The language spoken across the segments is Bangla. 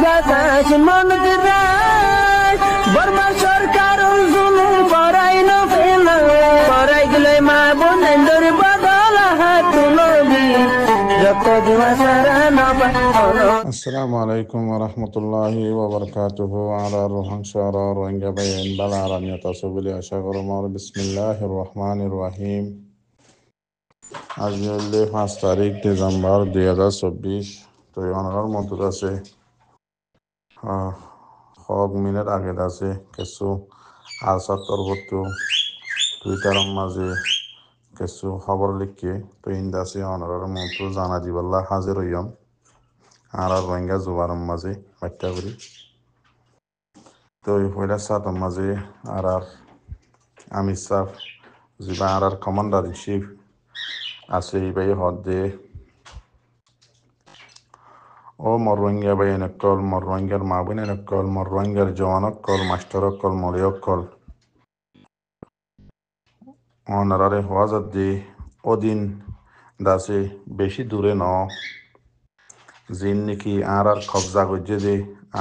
বাতাস মন দিরাই বর্মা সরকার জুলুম করাই না ফেলা করাই গেলে মা বোনেদের বদল হাত তুলবি যত দিবা সারা না পালো। Assalamu alaikum wa rahmatullahi wa barakatuhu ala ruhan shara rohingya bayan bala aramiyata subili ashagor mar bismillahir rahmanir rahim আজ হলে 5 তারিখ ডিসেম্বর 2024 তো অনার মতো আছে হক মিনিট আগে আছে কিছু আসার তরবতু টুইটারের মাঝে কিছু খবর লিখে তো ইন্দাসে অনার মতো জানা দিবাল্লা হাজির হইয়াম আর রোহিঙ্গা জুবারের মাঝে বাচ্চা করি তো পয়লা সাতর মাঝে আর আমির সাহ যিবা আর কমান্ডার ইন চিফ আছে বাই হদে ও মর রোহিঙ্গা বাই নকল মর রোহিঙ্গার মা বোন নকল মর রোহিঙ্গার জওয়ান কল মাস্টার কল মলিয়ক কল অনারে হওয়া যাতে ওদিন দাসে বেশি দূরে ন জিন নাকি আর কবজা করছে দে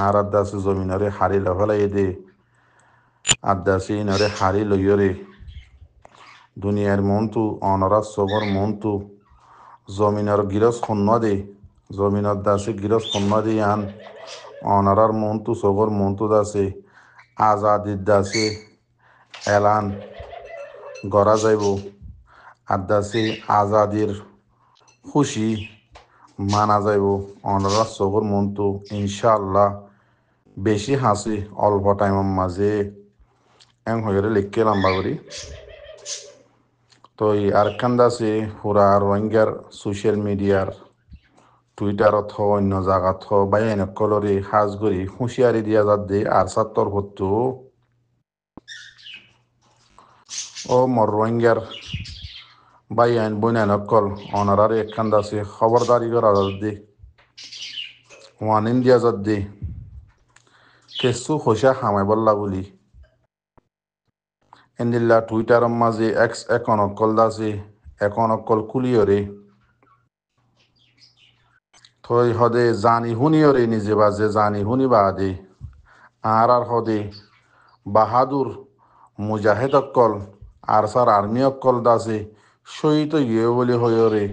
আর দাসে জমিনারে হারি লফেলাই দে আর দাসে ইনারে হারি লইয়রে দুনিয়ার মনতু অনরা সবর মনতু জমিনার গিরস খন্ন দে জমিনার দাসে গিরস খন্ন দে আন অনরার মনতু সবর মনতু দাসে আজাদির দাসে এলান গড়া যাইব আর দাসে আজাদির খুশি মানা যাইব অনরা সবর মনতু ইনশাআল্লাহ বেশি হাসি অল্প টাইমের মাঝে এং হয়ে লিখকে লম্বা করি তো আর কান্দাছে পুরা রোহিঙ্গার সোশ্যাল মিডিয়ার টুইটারত অন্য জায়গাত বাই নকলরে সাজ করি হুঁশিয়ারি দিয়া যাত দে আর সাত্তর ভত্তু ও মর রোহিঙ্গার বাই আইন বইনা নকল অনারারে এক কান্দাছে খবরদারি করা যাত দে ওয়ানিন দিয়া যাত দে কেসু খোসা হামাই বললা বলি এন্দিল্লা টুইটারের মাঝে এক্স এখন অকল দাসে এখন অকল কুলিয়রে থই হদে জানি হুনিয়রে নিজে বাজে জানি হুনি বাদে আর হদে বাহাদুর মুজাহিদ অকল আর সার আর্মি অকল দাসে শহীদ গিয়ে বলি হইরে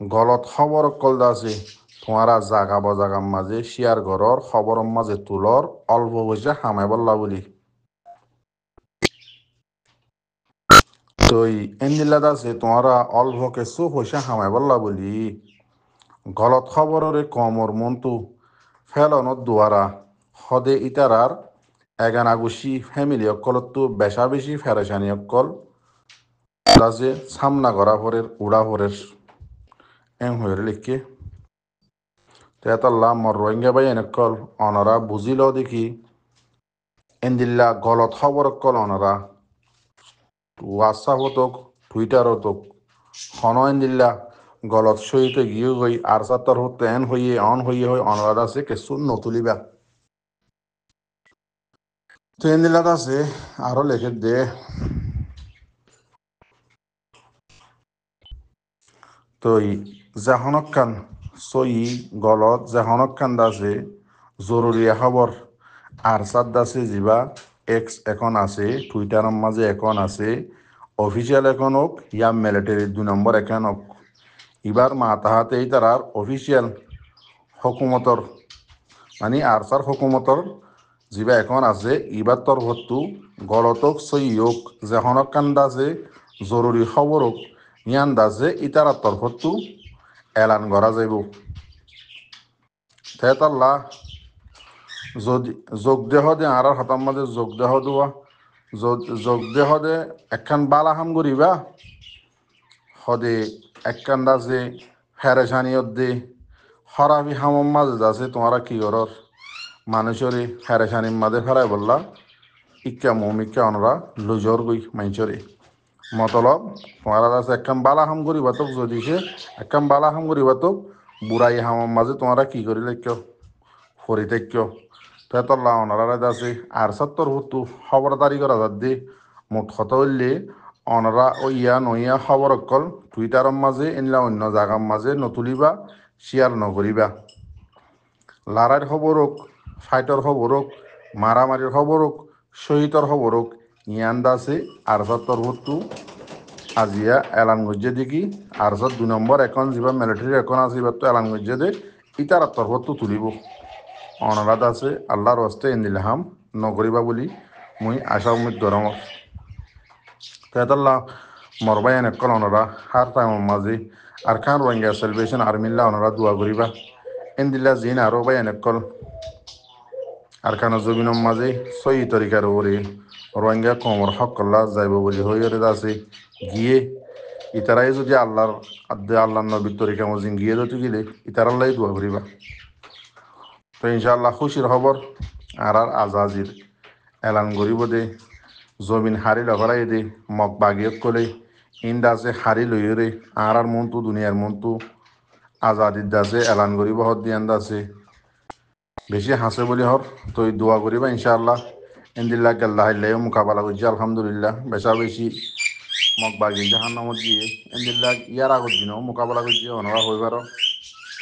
গলত খবর অকল দাসে তোমারা জাগা বজাগার মাঝে শিয়ার ঘরর খবরের মাঝে তুলর অল্প বসে হামাই বললা বলি তো এন্দিল্লা দাসে তোমারা অল্প কিছু পয়সা হামাই বললা বলি গলত খবরের কমর মন্তু ফেলনত দুয়ারা হদে ইতারার এগানাগুশি ফ্যামিলি অকলতো বেশা বেশি ফেরেশানি অকল দাসে সামনা করা ভরের উড়া ভরের এম হয়ে লিখকে তেতাল্লা মর রোহিঙ্গা বাই এনেকল অনরা বুঝিল দেখি এন্দিল্লা গলত খবর অকল অনরা হোয়াটসঅ্যাপ হতক টুইটার হতক হন এন্দিল্লা গলত সহিত গিয়ে গই আর সাত্তর হতে এন হইয়ে অন হইয়ে হয় অনরাধ আছে কেসু নতুলিবা তো এন্দিল্লাত আছে আরো লেখে দে তো জাহনক খান সই গলত জাহনক খান দাসে জরুরি খবর আর সাত দাসে যিবা এক্স এখন আছে টুইটারের মাঝে এখন আছে অফিসিয়াল এখন হোক ইয়া মিলিটারি 2 নম্বর এখন হোক এবার মা তাহাতেই তারার অফিসিয়াল হকুমতর মানে আরসার হকুমতর যিবা এখন আছে ইবার তরফতু গলতক সই হোক জাহনক খান দাসে জরুরি খবর হোক ইয়ান দাসে ইতারার তরফতু এলান করা যাইব তেতাল্লা যদি যোগ দেহ দে আর হাতার মাঝে যোগ দেহ দেওয়া যোগ দেহ দে একখান বালা হাম করিবা হদে একখান দাসে ফেরেশানিয়ত দে হরাবি হামর মাঝে দাসে তোমারা কি করর মানুষরে ফেরেশানির মাঝে ফেরাই বললা ইক্কা মমিক্কা অনরা লুজর গই মাইচরে মতলব তোমারা দাসে একখান বালা হাম করিবা তো যদি সে একখান বালা হাম করিবা তো বুড়াই হামর মাঝে তোমারা কি করিলে কেউ ফরিতে কেউ তেতল্লা অনারা দাসে আর সত্তর হতু খবরদারি করা যাত দে মোট হত হইলে অনরা ও ইয়া নইয়া খবর অকল টুইটারের মাঝে এনলা অন্য জায়গার মাঝে নতুলিবা শেয়ার নকরিবা লড়াইয়ের খবর হোক, ফাইটর খবর হোক, মারামারির খবর হোক, শহীদর খবর হোক, ইয়ান্দা আছে আরজত তরবতু আজিয়া এলান গজ্জে দেখি আরজত 2 নম্বর এখন যা মিলিটারি এখন আছে এবার তো এলান গজ্জে দে ইতার তরবতু তুলিব অনারাধ আছে আল্লাহর হস্তে এন্দিলাহাম নগরিবা বলি মুই আশা উম্মিদ গরম তেতাল্লা মরবাই এনেকল অনরা হার টাইমের মাঝে আর খান রোহিঙ্গা সেলিব্রেশন আর্মিল্লা অনরা দোয়া করিবা এন্দিল্লা জিন আরো বাই এনেকল আর খান জমিনের মাঝে সই তরিকার ওরে রোহিঙ্গা কমর হক কল্লা যাইব বলি হইরে আছে গিয়ে ইতারাই যদি আল্লাহর আল্লাহ নবীর তরিকা মজিন গিয়ে যদি গেলে ইতারাল্লাই দোয়া করিবা তো ইনশাআল্লাহ খুশির খবর আর আজাজির এলান গরিব দে জমিন হারি লগরাই দে মগ বাগিয়ত কলে ইন্দাজে হারি লইরে আর মনতু দুনিয়ার মনতু আজাদির দাসে এলান গরিব হদ দিয়ান দাসে বেশি হাসে বলি হর তো দোয়া করিবা ইনশাআল্লাহ ইন্দিল্লাহ গাল্লাহ মোকাবেলা করছি আলহামদুলিল্লাহ বেশা বেশি মগ বাগি জাহান নামত দিয়ে ইন্দিল্লাহ ইয়ার আগত দিনও মোকাবেলা করছি অনরা হইবার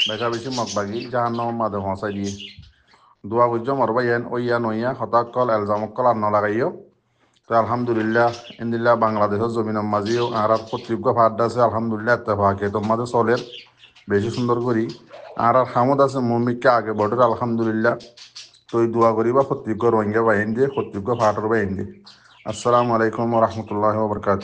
বেশা বেশি মগ বাগি জাহান নামত মাঝে হসাই দিয়ে দোয়া করছো মরবা ইয়ান ও ইয়া নইয়া হতাকল এলজামকল আর নলাগাইও তো আলহামদুলিল্লাহ ইন্দিল্লাহ বাংলাদেশের জমিনের মাঝেও আর কর্তৃপক্ষ ফার্ড আছে আলহামদুলিল্লাহ এত্তেফাকে তোমাদের চলের বেশি সুন্দর করি আর হামদ আছে মমিককে আগে বর্ডার আলহামদুলিল্লাহ তো দোয়া করিবা কর্তৃপক্ষ রোহিঙ্গা বাহিনী দিয়ে কর্তৃপক্ষ ফাটার বাহিনী দিয়ে আসসালামু আলাইকুম রহমতুল্লাহ বরকাত